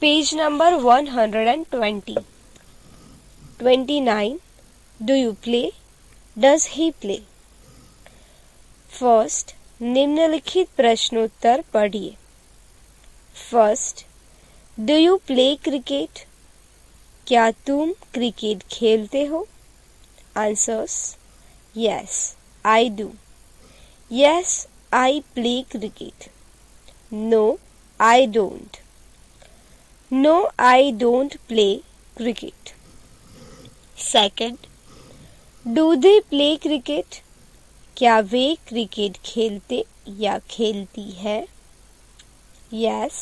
Page number 120. 29. Do you play? Does he play? First, निम्नलिखित प्रश्नोत्तर पढ़िए. First, do you play cricket? क्या तुम क्रिकेट खेलते हो? Answers: Yes, I do. Yes, I play cricket. No, I don't. No, I don't play cricket. Second, do they play cricket? क्या वे cricket खेलते या खेलती है? Yes,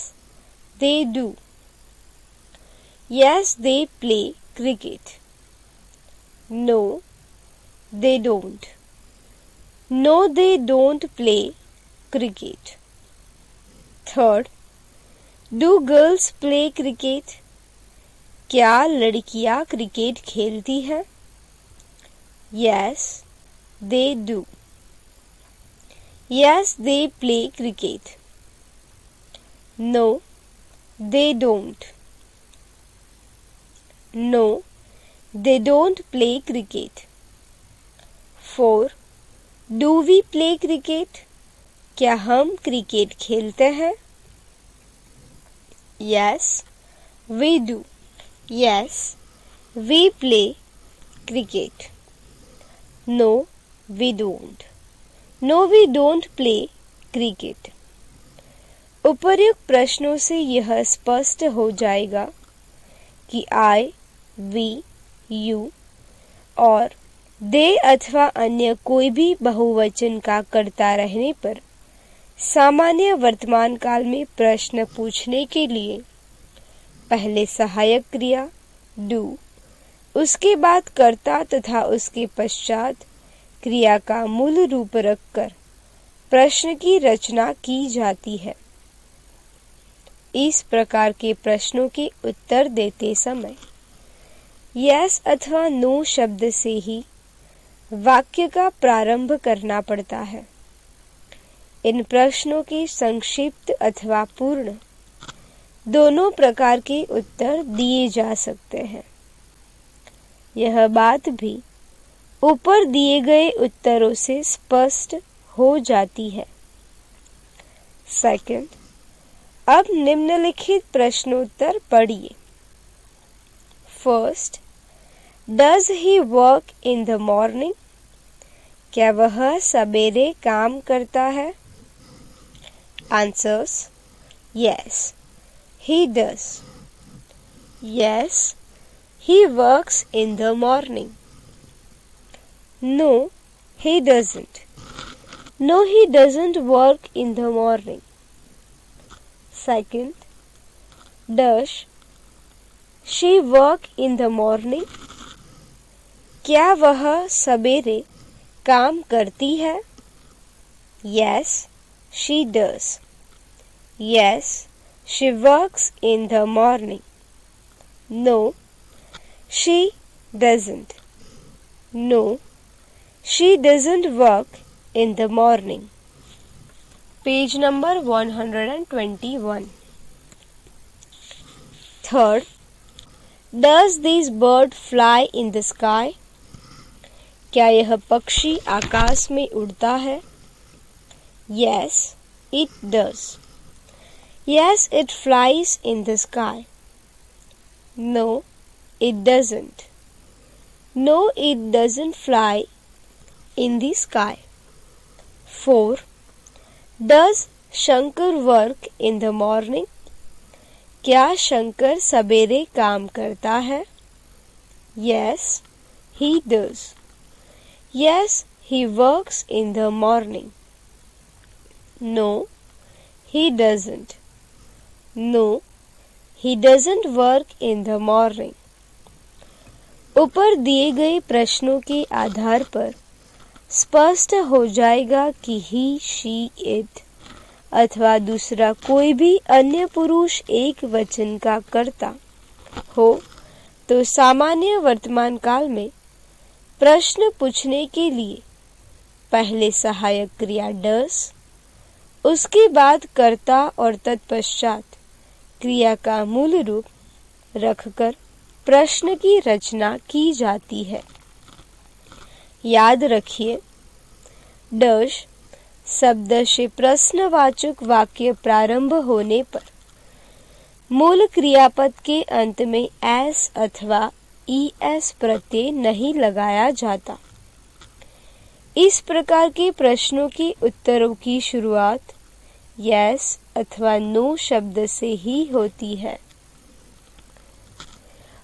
they do. Yes, they play cricket. No, they don't. No, they don't play cricket. Third, do girls play cricket? क्या लड़कियां cricket खेलती हैं? Yes, they do. Yes, they play cricket. No, they don't. No, they don't play cricket. 4. Do we play cricket? क्या हम cricket खेलते हैं? Yes, we do. Yes, we play cricket. No, we don't. No, we don't play cricket. उपर्युक्त प्रश्नों से यह स्पष्ट हो जाएगा कि I, we, you और they अथवा अन्य कोई भी बहुवचन का कर्ता रहने पर सामान्य वर्तमान काल में प्रश्न पूछने के लिए पहले सहायक क्रिया do, उसके बाद कर्ता तथा उसके पश्चात क्रिया का मूल रूप रखकर प्रश्न की रचना की जाती है. इस प्रकार के प्रश्नों के उत्तर देते समय यस अथवा नो शब्द से ही वाक्य का प्रारंभ करना पड़ता है. इन प्रश्नों के संक्षिप्त अथवा पूर्ण दोनों प्रकार के उत्तर दिए जा सकते हैं. यह बात भी ऊपर दिए गए उत्तरों से स्पष्ट हो जाती है. सेकंड, अब निम्नलिखित प्रश्नोत्तर पढ़िए. First, does he work in the morning? क्या वह सवेरे काम करता है? Answers: yes, he does. Yes, he works in the morning. No, he doesn't. No, he doesn't work in the morning. Second, does she work in the morning? क्या वह सवेरे काम करती है? Yes, she does. Yes, she works in the morning. No, she doesn't. No, she doesn't work in the morning. Page number 121. Third, does this bird fly in the sky? क्या यह पक्षी आकाश में उड़ता है? Yes, it does. Yes, it flies in the sky. No, it doesn't. No, it doesn't fly in the sky. 4. Does Shankar work in the morning? क्या शंकर सवेरे काम करता है? Yes, he does. Yes, he works in the morning. No, he doesn't. No, he doesn't work in the morning. ऊपर दिए गए प्रश्नों के आधार पर स्पष्ट हो जाएगा कि ही, शी, इट अथवा दूसरा कोई भी अन्य पुरुष एक वचन का कर्ता हो तो सामान्य वर्तमान काल में प्रश्न पूछने के लिए पहले सहायक क्रिया डस, उसके बाद कर्ता और तत्पश्चात क्रिया का मूल रूप रखकर प्रश्न की रचना की जाती है। याद रखिए, डश शब्द से प्रश्नवाचक वाक्य प्रारंभ होने पर मूल क्रियापद के अंत में एस अथवा ईएस प्रत्यय नहीं लगाया जाता। इस प्रकार के प्रश्नों के उत्तरों की शुरुआत यस अथवा नो शब्द से ही होती है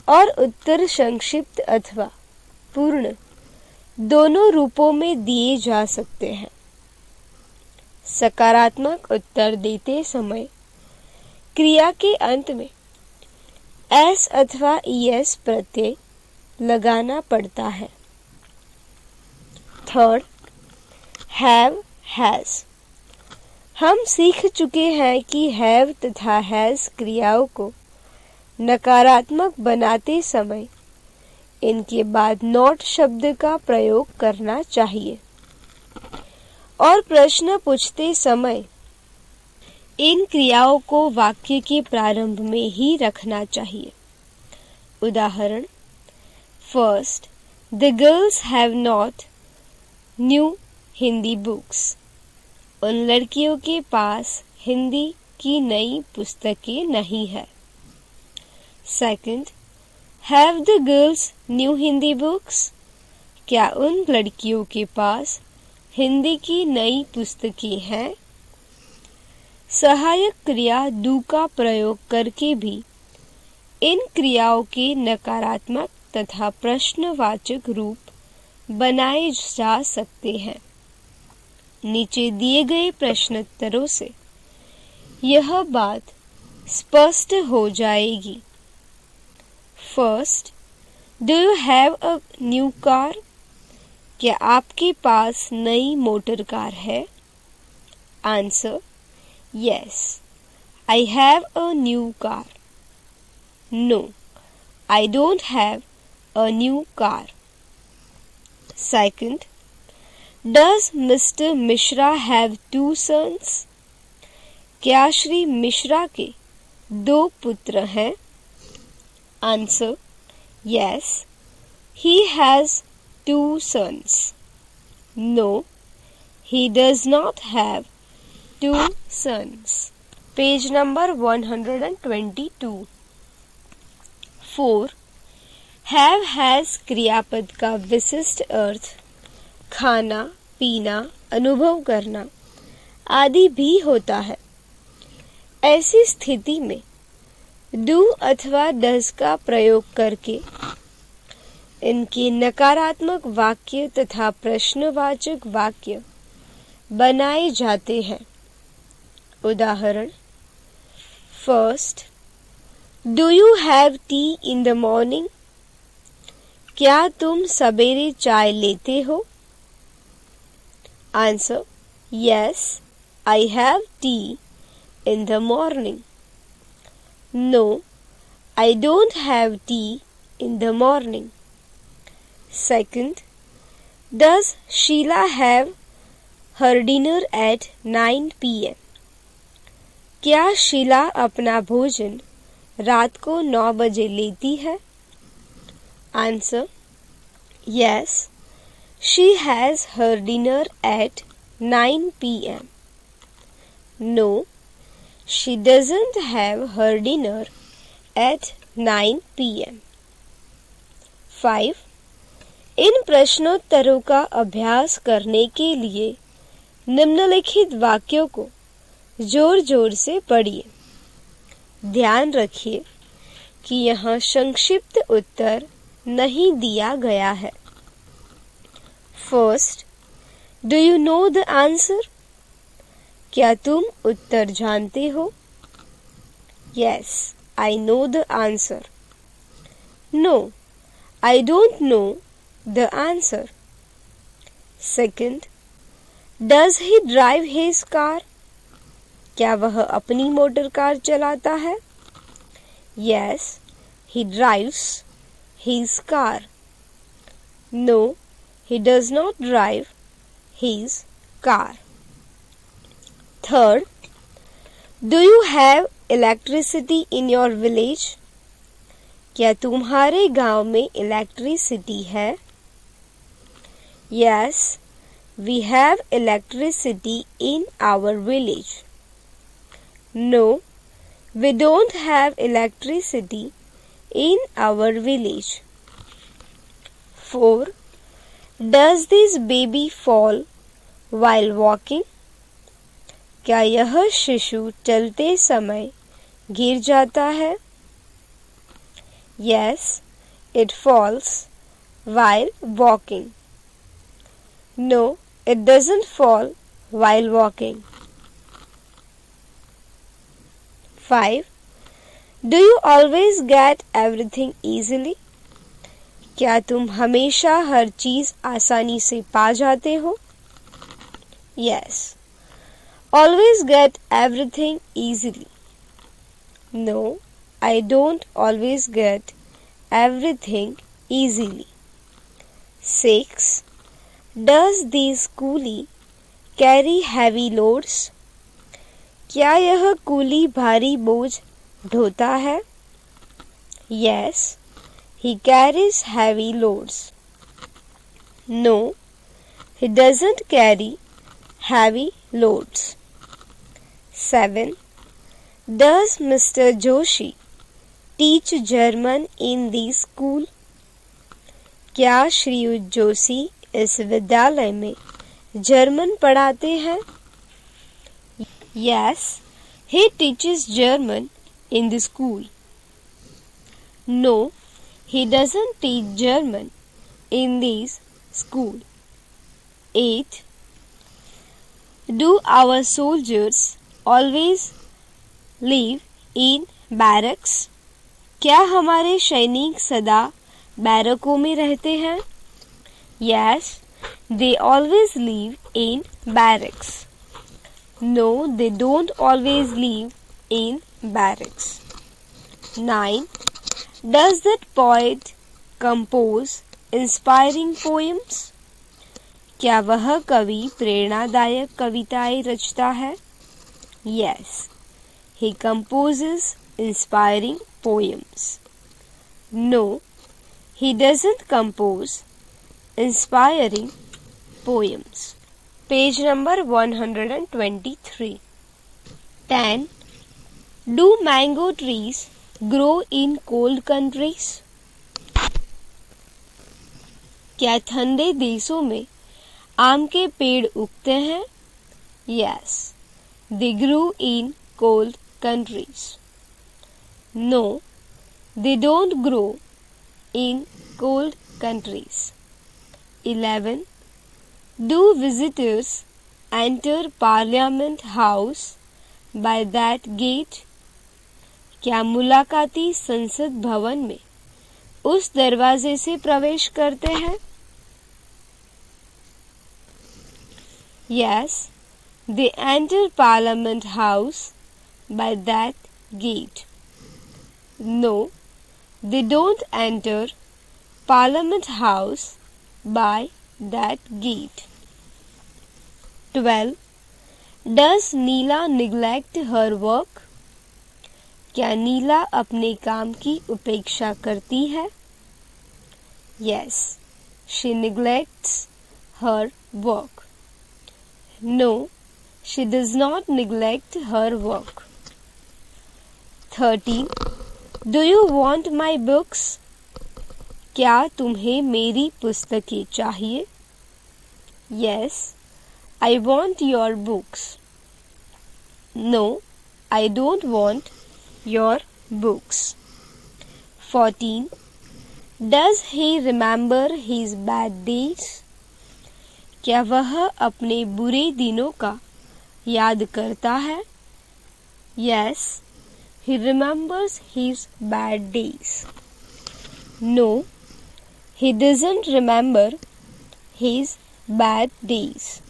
और उत्तर संक्षिप्त अथवा पूर्ण दोनों रूपों में दिए जा सकते हैं। सकारात्मक उत्तर देते समय क्रिया के अंत में एस अथवा ईएस प्रत्यय लगाना पड़ता है। Third, have has. हम सीख चुके हैं कि हैव तथा हैज क्रियाओं को नकारात्मक बनाते समय इनके बाद नॉट शब्द का प्रयोग करना चाहिए और प्रश्न पूछते समय इन क्रियाओं को वाक्य के प्रारंभ में ही रखना चाहिए। उदाहरण, first, the girls have not new Hindi books. उन लड़कियों के पास हिंदी की नई पुस्तकें नहीं है। Second, have the girls new Hindi books. क्या उन लड़कियों के पास हिंदी की नई पुस्तकें हैं? सहायक क्रिया डू का प्रयोग करके भी इन क्रियाओं के नकारात्मक तथा प्रश्नवाचक रूप बनाए जा सकते हैं। नीचे दिए गए प्रश्नोत्तरों से यह बात स्पष्ट हो जाएगी। First, do you have a new car? क्या आपके पास नई मोटर कार है? Answer, yes, I have a new car. No, I don't have a new car. Second, does mister Mishra have two sons? क्या श्री मिश्रा के 2 पुत्र हैं? आंसर, yes, he has 2 sons. No, he does not have 2 sons. Page number 122. 4. Have has क्रियापद का विशिष्ट अर्थ खाना, पीना, अनुभव करना आदि भी होता है। ऐसी स्थिति में डू अथवा डज का प्रयोग करके इनके नकारात्मक वाक्य तथा प्रश्नवाचक वाक्य बनाए जाते हैं। उदाहरण, first, do you have T in the morning? क्या तुम सवेरे चाय लेते हो? Answer, yes, I have T in the morning. No, I don't have tea in the morning. Second, does Sheila have her dinner at 9 p.m.? क्या शीला अपना भोजन रात को 9 बजे लेती है? Answer, yes, she has her dinner at 9 p.m. No, she doesn't have her dinner at 9 p.m. 5. इन प्रश्नोत्तरों का अभ्यास करने के लिए निम्नलिखित वाक्यों को जोर जोर से पढ़िए। ध्यान रखिए कि यहाँ संक्षिप्त उत्तर नहीं दिया गया है। First, do you know the answer? क्या तुम उत्तर जानते हो? Yes, I know the answer. No, I don't know the answer. Second, does he drive his car? क्या वह अपनी मोटर कार चलाता है? Yes, he drives his car. No, he does not drive his car. Third, do you have electricity in your village? क्या तुम्हारे गांव में electricity है? Yes, we have electricity in our village. No, we don't have electricity in our village. 4. Does this baby fall while walking? क्या यह शिशु चलते समय गिर जाता है? Yes, it falls while walking. No, it doesn't fall while walking. 5. Do you always get everything easily? क्या तुम हमेशा हर चीज आसानी से पा जाते हो? Yes. Always get everything easily. No, I don't always get everything easily. 6. Does this coolie carry heavy loads? क्या यह कूली भारी बोझ ढोता है? Yes, he carries heavy loads. No, he doesn't carry heavy loads. 7. Does Mr. Joshi teach German in the school? क्या श्रीयुत जोशी इस विद्यालय में German पढ़ाते हैं? Yes, he teaches German in the school. No, he doesn't teach German in this school. 8. Do our soldiers always live in barracks? क्या हमारे सैनिक सदा बैरकों में रहते हैं? Yes, they always live in barracks. No, they don't always live in barracks. 9. Does that poet compose inspiring poems? क्या वह कवि प्रेरणादायक कविताएं रचता है? Yes, he composes inspiring poems. No, he doesn't compose inspiring poems. Page number 123. 10. Do mango trees grow in cold countries? क्या ठंडे देशों में आम के पेड़ उगते हैं? Yes, they grew in cold countries. No, they don't grow in cold countries. 11. Do visitors enter Parliament House by that gate? क्या मुलाकाती संसद भवन में उस दरवाजे से प्रवेश करते हैं? Yes, they enter Parliament House by that gate. No, they don't enter Parliament House by that gate. 12. Does Neela neglect her work? क्या नीला अपने काम की उपेक्षा करती है? Yes, she neglects her work. No, she does not neglect her work. 13. Do you want my books? क्या तुम्हें मेरी पुस्तकें चाहिए? Yes, I want your books. No, I don't want your books. 14. Does he remember his bad days? क्या वह अपने बुरे दिनों का याद करता है? Yes, he remembers his bad days. No, he doesn't remember his bad days.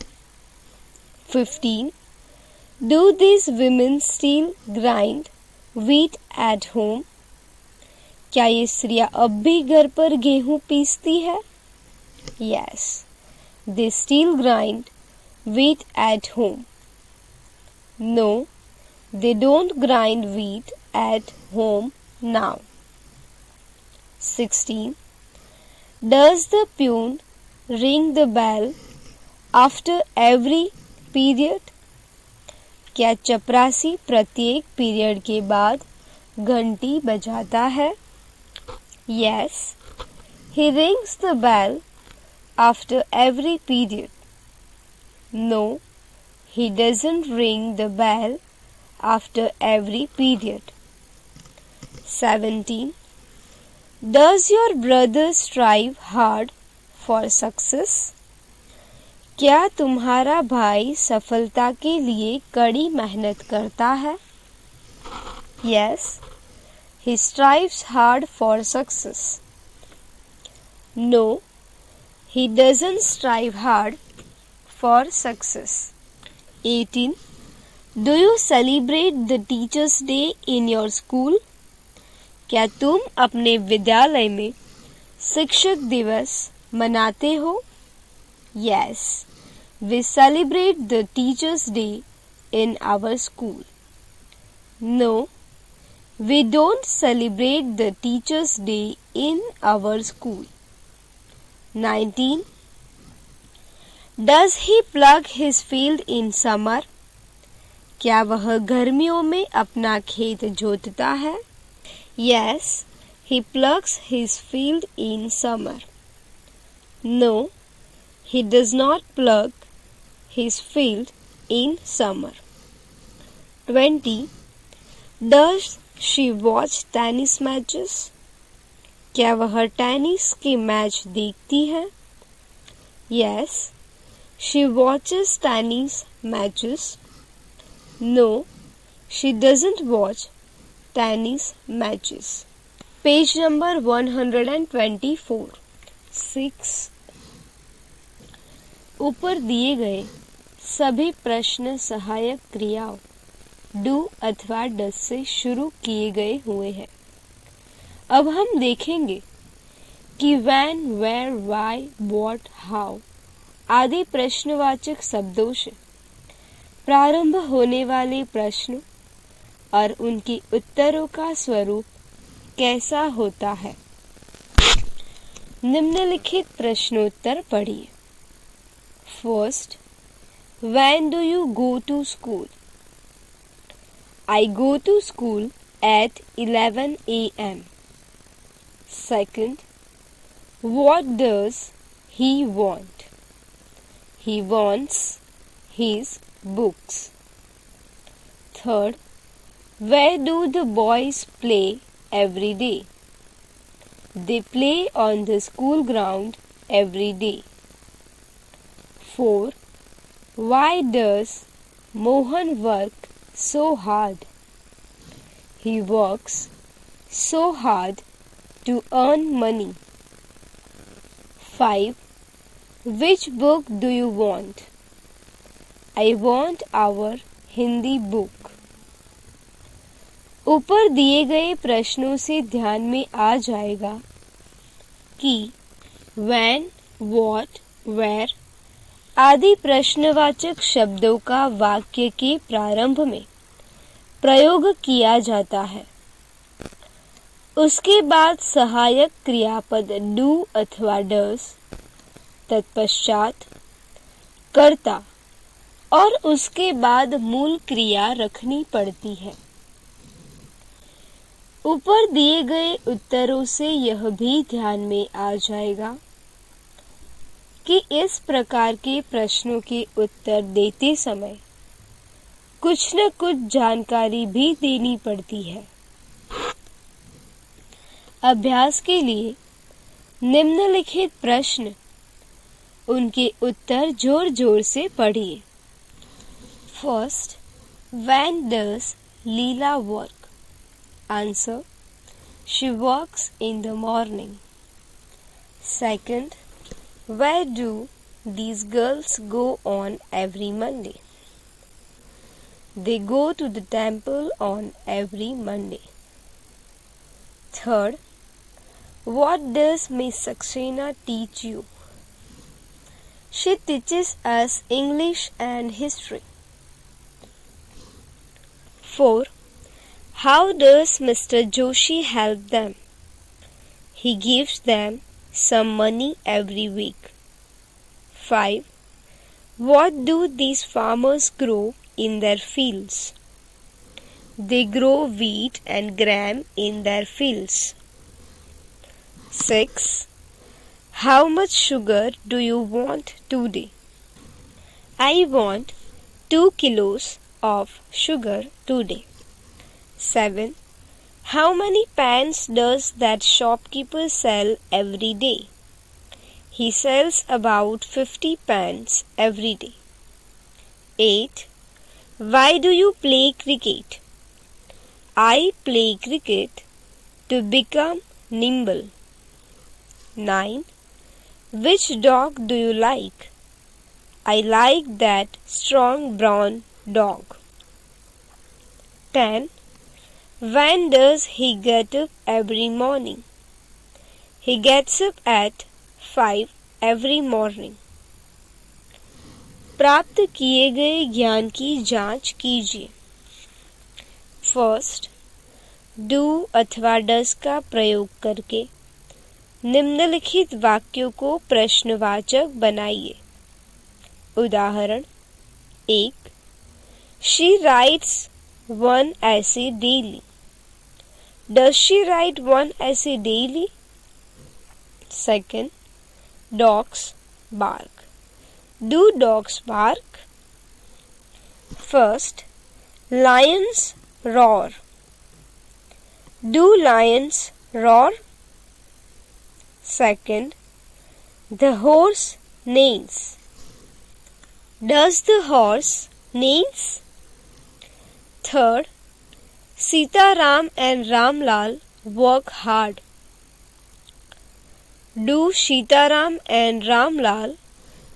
15. Do these women still grind wheat at home? क्या ये स्त्रियां अब भी घर पर गेहूं पीसती है? Yes, they still grind wheat at home. No, They don't grind wheat at home now. 16. Does the peon ring the bell after every period? क्या चपरासी प्रत्येक पीरियड के बाद घंटी बजाता है? Yes, he rings the bell after every period. No, he doesn't ring the bell after every period. 17. Does your brother strive hard for success? क्या तुम्हारा भाई सफलता के लिए कड़ी मेहनत करता है? Yes, he strives hard for success. No, he doesn't strive hard for success. 18. Do you celebrate the Teachers' Day in your school? क्या तुम अपने विद्यालय में शिक्षक दिवस मनाते हो? Yes, we celebrate the Teachers' Day in our school. No, we don't celebrate the Teachers' Day in our school. 19. Does he plug his field in summer? क्या वह गर्मियों में अपना खेत जोतता है? Yes, he plugs his field in summer. No, he does not plug his field in summer. 20. Does she watch tennis matches? क्या वह tennis के मैच देखती है? Yes, she watches tennis matches. No, she doesn't watch tennis matches. Page number 124. 6. ऊपर दिए गए सभी प्रश्न सहायक क्रियाओं डू अथवा डस से शुरू किए गए हुए हैं। अब हम देखेंगे कि when, where, why, what, how आदि प्रश्नवाचक शब्दों से प्रारंभ होने वाले प्रश्न और उनके उत्तरों का स्वरूप कैसा होता है। निम्नलिखित प्रश्नोत्तर पढ़िए। First, when do you go to school? I go to school at 11 a.m. Second, what does he want? He wants his books. Third, where do the boys play every day? They play on the school ground every day. 4. Why does Mohan work so hard? He works so hard to earn money. 5. Which book do you want? I want our Hindi book. ऊपर दिए गए प्रश्नों से ध्यान में आ जाएगा कि when, what, where आदि प्रश्नवाचक शब्दों का वाक्य के प्रारंभ में प्रयोग किया जाता है। उसके बाद सहायक क्रियापद डू अथवा डस, तत्पश्चात कर्ता और उसके बाद मूल क्रिया रखनी पड़ती है। ऊपर दिए गए उत्तरों से यह भी ध्यान में आ जाएगा कि इस प्रकार के प्रश्नों के उत्तर देते समय कुछ न कुछ जानकारी भी देनी पड़ती है। अभ्यास के लिए निम्नलिखित प्रश्न उनके उत्तर जोर जोर से पढ़िए। First, when does Leela work? Answer, she works in the morning. Second, where do these girls go on every Monday? They go to the temple on every Monday. Third, what does Miss Saxena teach you? She teaches us English and history. 4. How does Mr. Joshi help them? He gives them some money every week. 5. What do these farmers grow in their fields? They grow wheat and gram in their fields. 6. How much sugar do you want today? I want 2 kilos of sugar today. 7. How many pans does that shopkeeper sell every day? He sells about 50 pans every day. 8. Why do you play cricket? I play cricket to become nimble. 9. Which dog do you like? I like that strong brown dog. 10. When does he get up every morning? He gets up at 5 every morning. प्राप्त किए गए ज्ञान की जांच कीजिए. First, do अथवा डस का प्रयोग करके निम्नलिखित वाक्यों को प्रश्नवाचक बनाइए. उदाहरण 1. She writes one essay daily. Does she write one essay daily? Second, dogs bark. Do dogs bark? First, lions roar. Do lions roar? Second, the horse neighs. Does the horse neighs? Third, Sita Ram and Ramlal work hard. Do Sita Ram and Ramlal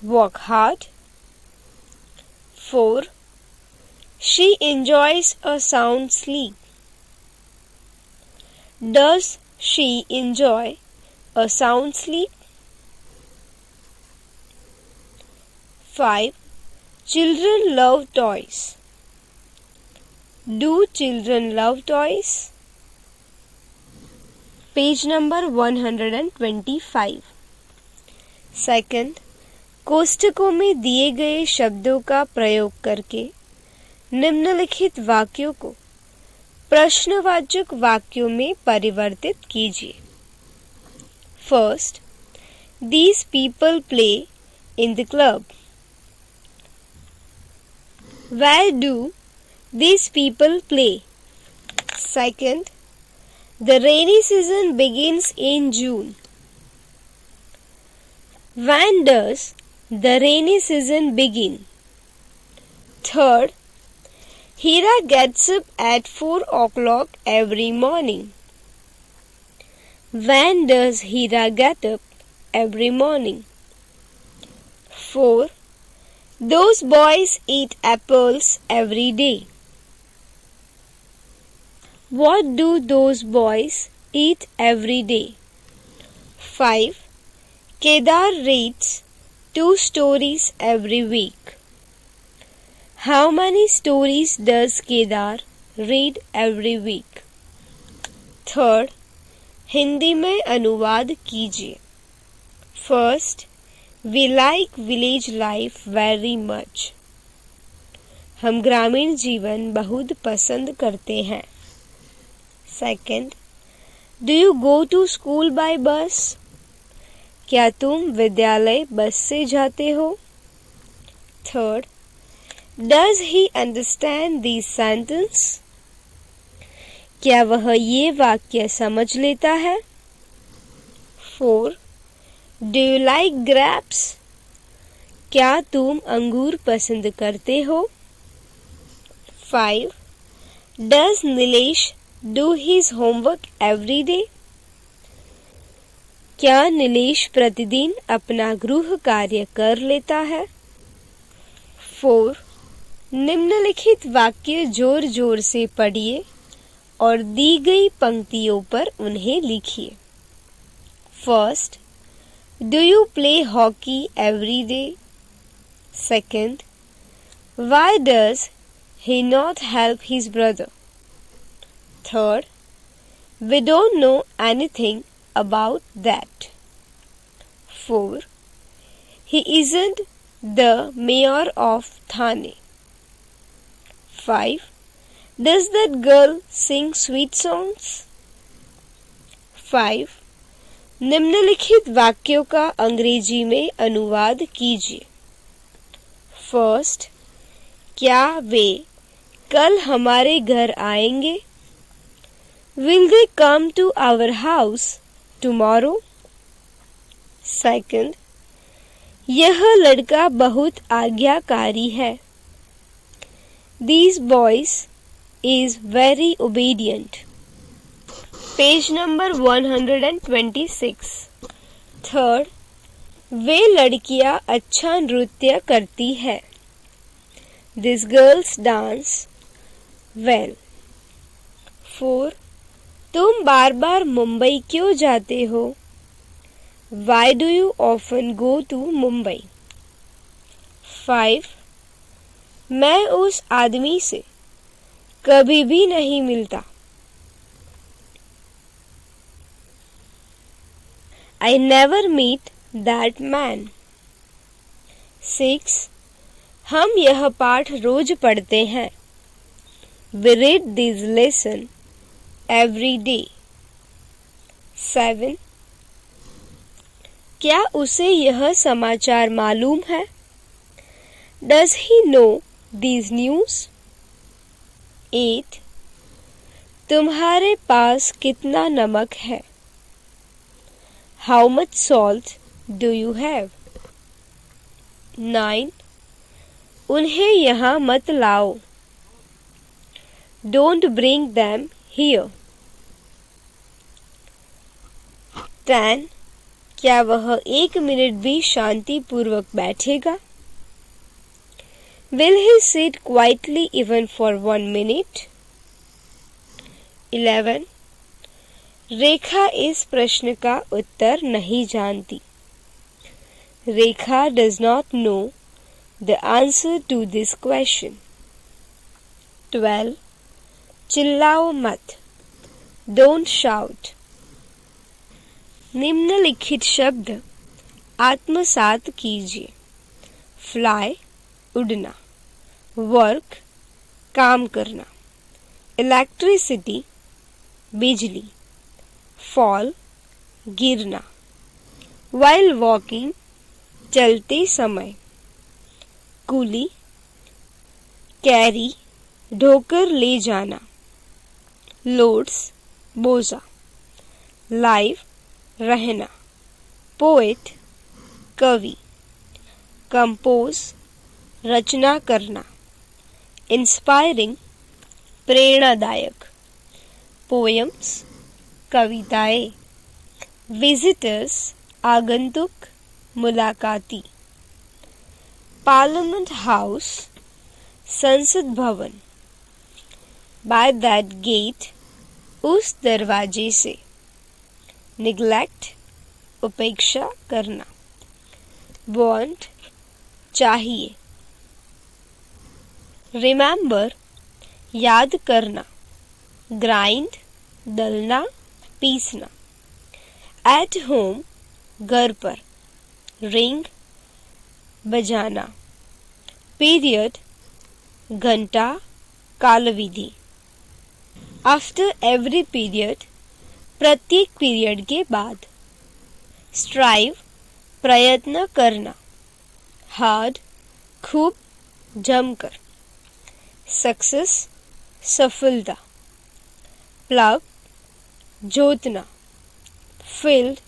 work hard? 4. She enjoys a sound sleep. Does she enjoy a sound sleep? 5. Children love toys. Do children love toys? Page number 125. Second, कोष्ठकों में दिए गए शब्दों का प्रयोग करके निम्नलिखित वाक्यों को प्रश्नवाचक वाक्यों में परिवर्तित कीजिए. First, these people play in the club. Where do these people play? Second, the rainy season begins in June. When does the rainy season begin? Third, Hira gets up at 4 o'clock every morning. When does Hira get up every morning? 4. Those boys eat apples every day. What do those boys eat every day? 5. Kedar reads 2 stories every week. How many stories does Kedar read every week? Third, Hindi में अनुवाद कीजिए. First, we like village life very much. हम ग्रामीण जीवन बहुत पसंद करते हैं. Second, do you go to school by bus? क्या तुम विद्यालय बस से जाते हो? Third, does he understand these sentence? क्या वह ये वाक्य समझ लेता है? 4. Do you like grapes? क्या तुम अंगूर पसंद करते हो? 5. Does Nilesh do his homework every day? क्या नीलेश प्रतिदिन अपना गृह कार्य कर लेता है? 4. निम्नलिखित वाक्य जोर जोर से पढ़िए और दी गई पंक्तियों पर उन्हें लिखिए. First, do you play hockey every day? Second, why does he not help his brother? Third, we don't know anything about that. 4. He isn't the mayor of Thane. 5. Does that girl sing sweet songs? 5. निम्नलिखित वाक्यों का अंग्रेजी में अनुवाद कीजिए. First, क्या वे कल हमारे घर आएंगे? Will they come to our house tomorrow? Second, यह लड़का बहुत आज्ञाकारी है. These boys is very obedient. Page number 126. Third, वे लड़कियां अच्छा नृत्य करती है. These girls dance well. 4. तुम बार बार मुंबई क्यों जाते हो? Why do you often go to Mumbai? 5. मैं उस आदमी से कभी भी नहीं मिलता. I never meet that man. 6. हम यह पाठ रोज पढ़ते हैं. We read this lesson every day. 7. क्या उसे यह समाचार मालूम है? Does he know these news? 8. तुम्हारे पास कितना नमक है? How much salt do you have? 9. उन्हें यहाँ मत लाओ. Don't bring them here. 10. क्या वह 1 मिनट भी शांति पूर्वक बैठेगा? Will he sit quietly even for 1 minute? 11. रेखा इस प्रश्न का उत्तर नहीं जानती. रेखा does not know the answer to this question. 12. चिल्लाओ मत. Don't shout. निम्नलिखित शब्द आत्मसात कीजिए. Fly उड़ना. Work काम करना. Electricity बिजली. Fall गिरना. While walking चलते समय. कूली कैरी ढोकर ले जाना. Loads बोझा. Life रहना. Poet कवि. Compose रचना करना. Inspiring प्रेरणादायक. Poems कविताएं. Visitors आगंतुक मुलाकाती. Parliament House संसद भवन. By that gate उस दरवाजे से. Neglect उपेक्षा करना. Want चाहिए. Remember याद करना. Grind दलना पीसना. At home घर पर. Ring बजाना. Period घंटा कालविधि. After every period प्रत्येक पीरियड के बाद. Strive प्रयत्न करना. Hard खूब जमकर. Success सफलता. Plug जोतना. Field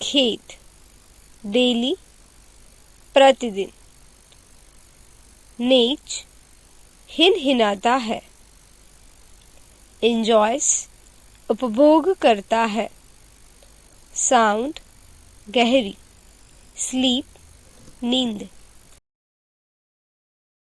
खेत. Daily प्रतिदिन. नीच हिनहिनाता है. Enjoys उपभोग करता है. Sound गहरी. Sleep नींद.